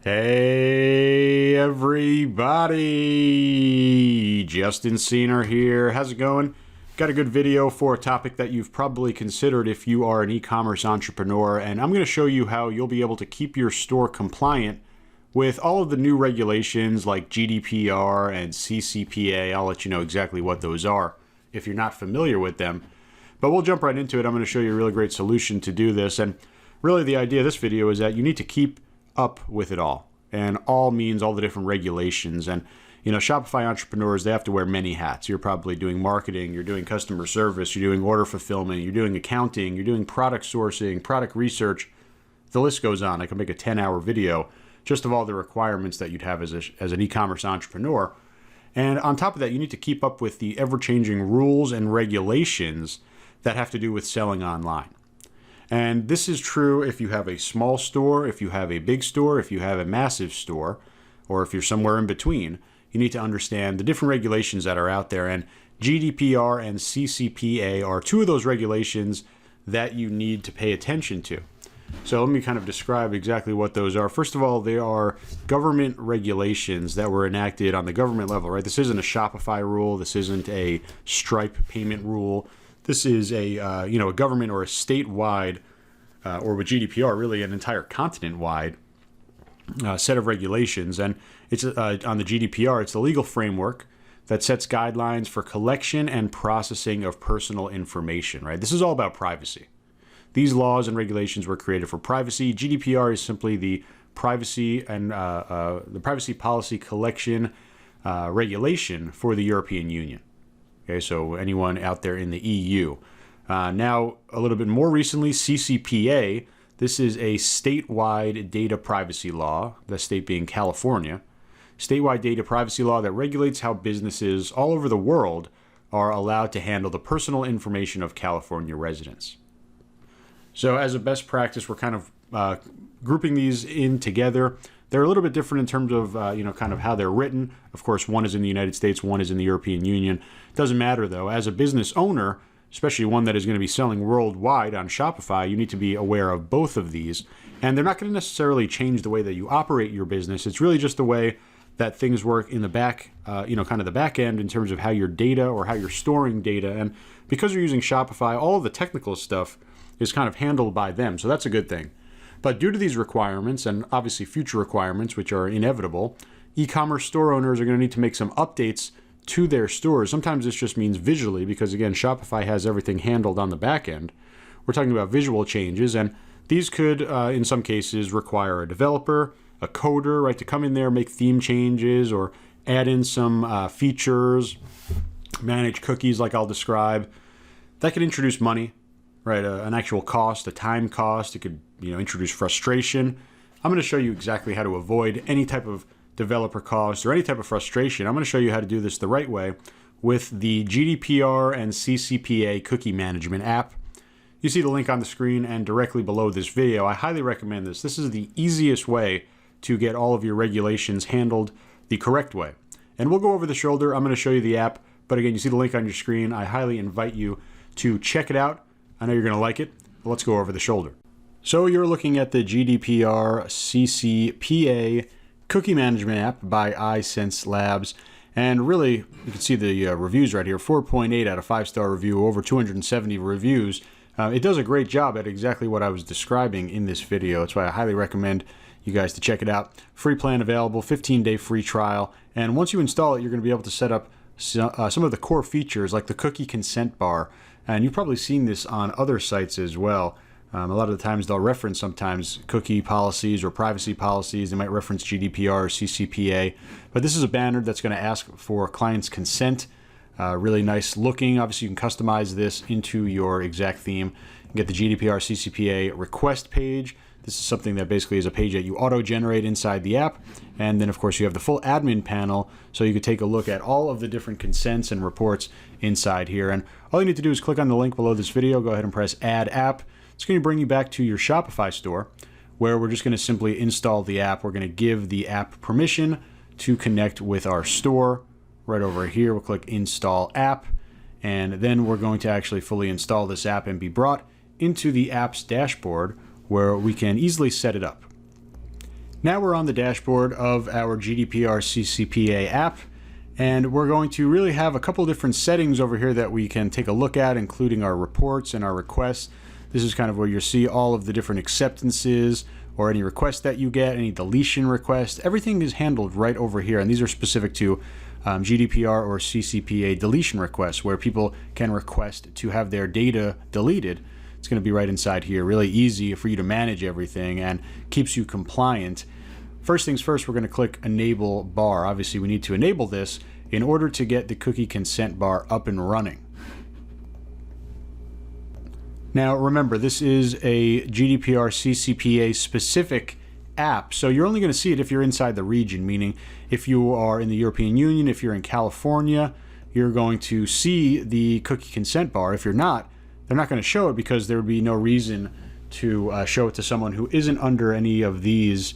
Hey everybody, Justin Cena here. How's it going? Got a good video for a topic that you've probably considered if you are an e-commerce entrepreneur, and I'm going to show you how you'll be able to keep your store compliant with all of the new regulations like GDPR and CCPA. I'll let you know exactly what those are if you're not familiar with them. But we'll jump right into it. I'm going to show you a really great solution to do this, and really the idea of this video is that you need to keep up with it all, and all means all the different regulations. And Shopify entrepreneurs, they have to wear many hats. You're probably doing marketing, you're doing customer service, you're doing order fulfillment, you're doing accounting, you're doing product sourcing, product research. The list goes on. I can make a 10-hour video just of all the requirements that you'd have as an e-commerce entrepreneur. And on top of that, you need to keep up with the ever-changing rules and regulations that have to do with selling online. And this is true if you have a small store, if you have a big store, if you have a massive store, or if you're somewhere in between. You need to understand the different regulations that are out there. And GDPR and CCPA are two of those regulations that you need to pay attention to. So let me kind of describe exactly what those are. First of all, they are government regulations that were enacted on the government level, right? This isn't a Shopify rule. This isn't a Stripe payment rule. This is a government or a statewide, or with GDPR, really an entire continent-wide set of regulations. And it's on the GDPR, it's the legal framework that sets guidelines for collection and processing of personal information, right? This is all about privacy. These laws and regulations were created for privacy. GDPR is simply the privacy and the privacy policy collection regulation for the European Union. Okay, so anyone out there in the EU. Now, a little bit more recently, CCPA. This is a statewide data privacy law, the state being California. Statewide data privacy law that regulates how businesses all over the world are allowed to handle the personal information of California residents. So as a best practice, we're kind of grouping these in together. They're a little bit different in terms of, kind of how they're written. Of course, one is in the United States, one is in the European Union. Doesn't matter, though. As a business owner, especially one that is going to be selling worldwide on Shopify, you need to be aware of both of these. And they're not going to necessarily change the way that you operate your business. It's really just the way that things work in the back, kind of the back end in terms of how your data or how you're storing data. And because you're using Shopify, all of the technical stuff is kind of handled by them. So that's a good thing. But due to these requirements, and obviously future requirements, which are inevitable, e-commerce store owners are going to need to make some updates to their stores. Sometimes this just means visually, because again, Shopify has everything handled on the back end. We're talking about visual changes, and these could, in some cases, require a developer, a coder, right, to come in there, make theme changes, or add in some features, manage cookies like I'll describe. That could introduce money, right, an actual cost, a time cost. It could introduce frustration. I'm going to show you exactly how to avoid any type of developer cost or any type of frustration. I'm going to show you how to do this the right way with the GDPR and CCPA cookie management app. You see the link on the screen and directly below this video. I highly recommend this. This is the easiest way to get all of your regulations handled the correct way. And we'll go over the shoulder. I'm going to show you the app, but again, you see the link on your screen. I highly invite you to check it out. I know you're going to like it. But let's go over the shoulder. So you're looking at the GDPR CCPA cookie management app by iSense Labs. And really, you can see the reviews right here, 4.8 out of 5-star review, over 270 reviews. It does a great job at exactly what I was describing in this video. That's why I highly recommend you guys to check it out. Free plan available, 15-day free trial. And once you install it, you're going to be able to set up some of the core features like the cookie consent bar. And you've probably seen this on other sites as well. A lot of the times they'll reference sometimes cookie policies or privacy policies. They might reference GDPR or CCPA. But this is a banner that's going to ask for client's consent. Really nice looking. Obviously, you can customize this into your exact theme. You can get the GDPR CCPA request page. This is something that basically is a page that you auto-generate inside the app. And then, of course, you have the full admin panel, so you could take a look at all of the different consents and reports inside here. And all you need to do is click on the link below this video. Go ahead and press Add App. It's going to bring you back to your Shopify store, where we're just going to simply install the app. We're going to give the app permission to connect with our store. Right over here, we'll click Install App, and then we're going to actually fully install this app and be brought into the app's dashboard, where we can easily set it up. Now we're on the dashboard of our GDPR CCPA app, and we're going to really have a couple different settings over here that we can take a look at, including our reports and our requests. This is kind of where you'll see all of the different acceptances or any requests that you get, any deletion requests. Everything is handled right over here, and these are specific to GDPR or CCPA deletion requests, where people can request to have their data deleted. It's going to be right inside here. Really easy for you to manage everything and keeps you compliant. First things first, we're going to click Enable Bar. Obviously, we need to enable this in order to get the cookie consent bar up and running. Now, remember, this is a GDPR CCPA specific app, so you're only going to see it if you're inside the region, meaning if you are in the European Union, if you're in California, you're going to see the cookie consent bar. If you're not, they're not going to show it because there would be no reason to show it to someone who isn't under any of these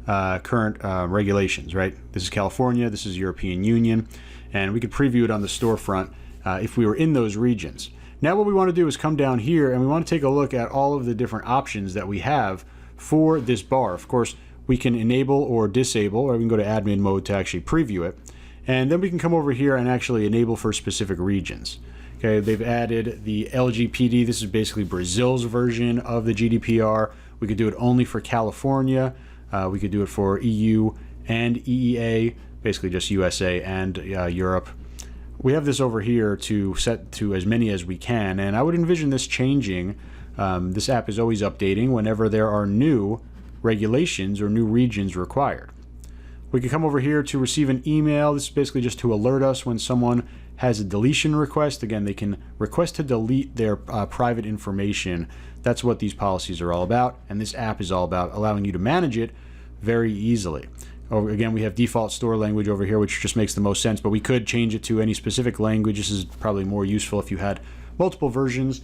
current regulations, right? This is California, this is European Union, and we could preview it on the storefront if we were in those regions. Now what we want to do is come down here and we want to take a look at all of the different options that we have for this bar. Of course, we can enable or disable, or we can go to admin mode to actually preview it. And then we can come over here and actually enable for specific regions. Okay, they've added the LGPD. This is basically Brazil's version of the GDPR. We could do it only for California. We could do it for EU and EEA, basically just USA and Europe. We have this over here to set to as many as we can, and I would envision this changing. This app is always updating whenever there are new regulations or new regions required. We can come over here to receive an email. This is basically just to alert us when someone has a deletion request. Again, they can request to delete their private information. That's what these policies are all about, and this app is all about allowing you to manage it very easily. Again, we have default store language over here, which just makes the most sense, but we could change it to any specific language. This is probably more useful if you had multiple versions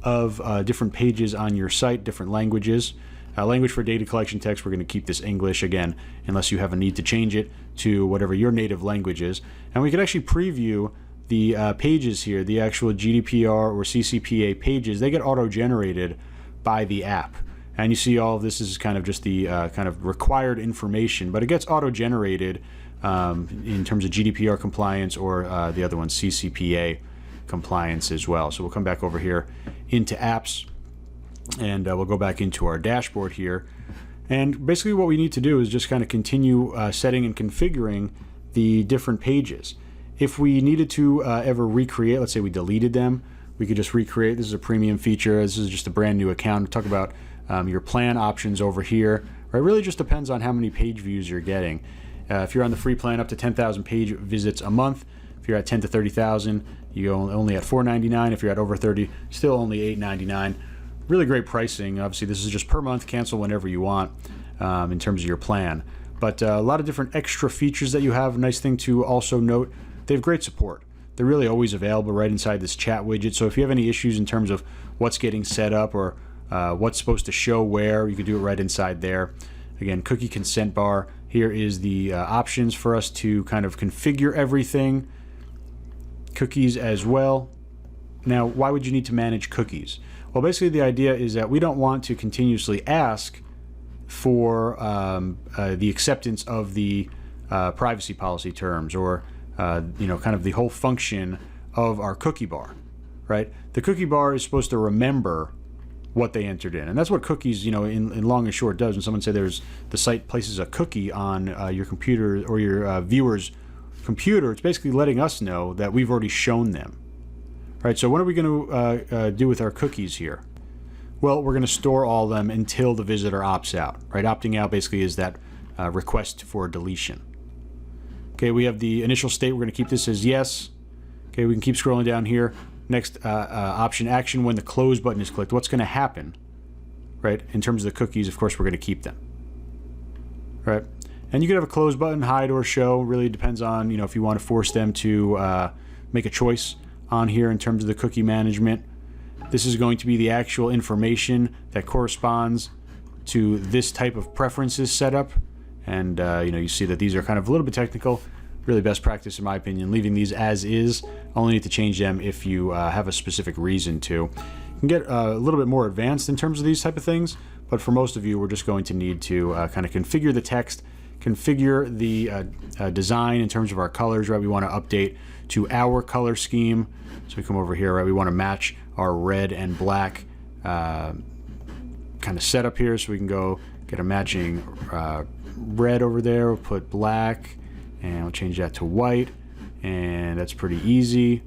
of different pages on your site, different languages. Language for data collection text, we're going to keep this English again, unless you have a need to change it to whatever your native language is. And we could actually preview the pages here, the actual GDPR or CCPA pages. They get auto-generated by the app. And you see all of this is kind of just the kind of required information, but it gets auto-generated in terms of GDPR compliance or the other one, CCPA compliance as well. So we'll come back over here into apps, and we'll go back into our dashboard here. And basically what we need to do is just kind of continue setting and configuring the different pages. If we needed to ever recreate, let's say we deleted them, we could just recreate. This is a premium feature. This is just a brand new account. We'll talk about your plan options over here. It really just depends on how many page views you're getting. If you're on the free plan, up to 10,000 page visits a month. If you're at 10 to 30,000, you're only at $4.99. If you're at over 30, still only $8.99. Really great pricing. Obviously, this is just per month. Cancel whenever you want in terms of your plan. But a lot of different extra features that you have. Nice thing to also note, they have great support. They're really always available right inside this chat widget. So if you have any issues in terms of what's getting set up or what's supposed to show where, you can do it right inside there. Again, cookie consent bar. Here is the options for us to kind of configure everything. Cookies as well. Now, why would you need to manage cookies? Well, basically the idea is that we don't want to continuously ask for the acceptance of the privacy policy terms or kind of the whole function of our cookie bar, right? The cookie bar is supposed to remember what they entered in, and that's what cookies, in long and short does. When someone says the site places a cookie on your computer or your viewer's computer, it's basically letting us know that we've already shown them. Right, so what are we going to do with our cookies here? Well, we're going to store all of them until the visitor opts out. Right, opting out basically is that request for deletion. Okay, we have the initial state. We're going to keep this as yes. Okay, we can keep scrolling down here. Next option, action when the close button is clicked. What's going to happen? Right, in terms of the cookies, of course, we're going to keep them. Right, and you could have a close button, hide or show. Really depends on if you want to force them to make a choice on here in terms of the cookie management. This is going to be the actual information that corresponds to this type of preferences setup. And you see that these are kind of a little bit technical. Really best practice, in my opinion, leaving these as is. Only need to change them if you have a specific reason to. You can get a little bit more advanced in terms of these type of things, but for most of you, we're just going to need to kind of configure the text, configure the design in terms of our colors, right? We want to update to our color scheme. So we come over here, right? We want to match our red and black kind of setup here. So we can go get a matching red over there. We'll put black and we'll change that to white. And that's pretty easy.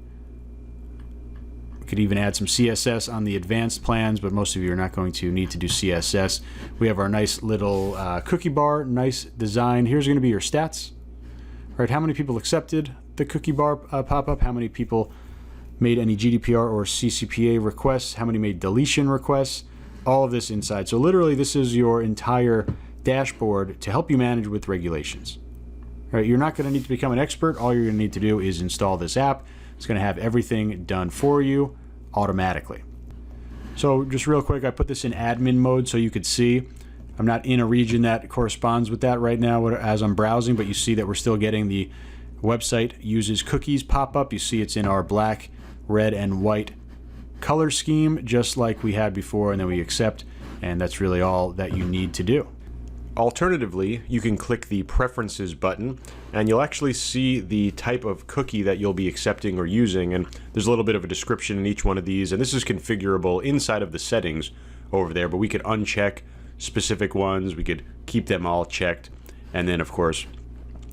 We could even add some CSS on the advanced plans, but most of you are not going to need to do CSS. We have our nice little cookie bar, nice design. Here's going to be your stats. All right, how many people accepted the cookie bar pop-up? How many people made any GDPR or CCPA requests? How many made deletion requests? All of this inside. So literally, this is your entire dashboard to help you manage with regulations. All right, you're not going to need to become an expert. All you're going to need to do is install this app. It's going to have everything done for you automatically. So just real quick, I put this in admin mode so you could see. I'm not in a region that corresponds with that right now as I'm browsing, but you see that we're still getting the website uses cookies pop up. You see it's in our black, red, and white color scheme, just like we had before, and then we accept, and that's really all that you need to do. Alternatively, you can click the Preferences button, and you'll actually see the type of cookie that you'll be accepting or using, and there's a little bit of a description in each one of these, and this is configurable inside of the settings over there, but we could uncheck specific ones, we could keep them all checked, and then of course,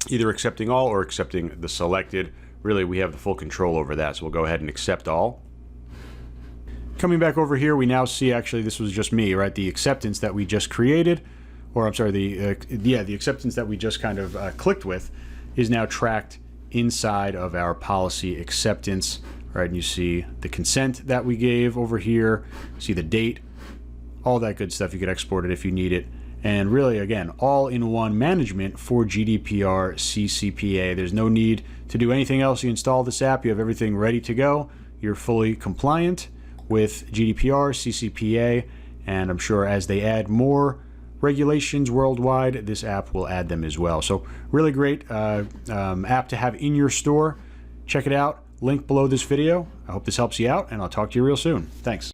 either accepting all or accepting the selected. Really, we have the full control over that, so we'll go ahead and accept all. Coming back over here, we now see, actually, this was just me, right? The acceptance that we just created, or I'm sorry, the acceptance that we just kind of clicked with is now tracked inside of our policy acceptance, right? And you see the consent that we gave over here, see the date, all that good stuff. You could export it if you need it. And really, again, all-in-one management for GDPR CCPA. There's no need to do anything else. You install this app, you have everything ready to go. You're fully compliant with GDPR, CCPA, and I'm sure as they add more regulations worldwide, this app will add them as well. So really great app to have in your store. Check it out. Link below this video. I hope this helps you out, and I'll talk to you real soon. Thanks.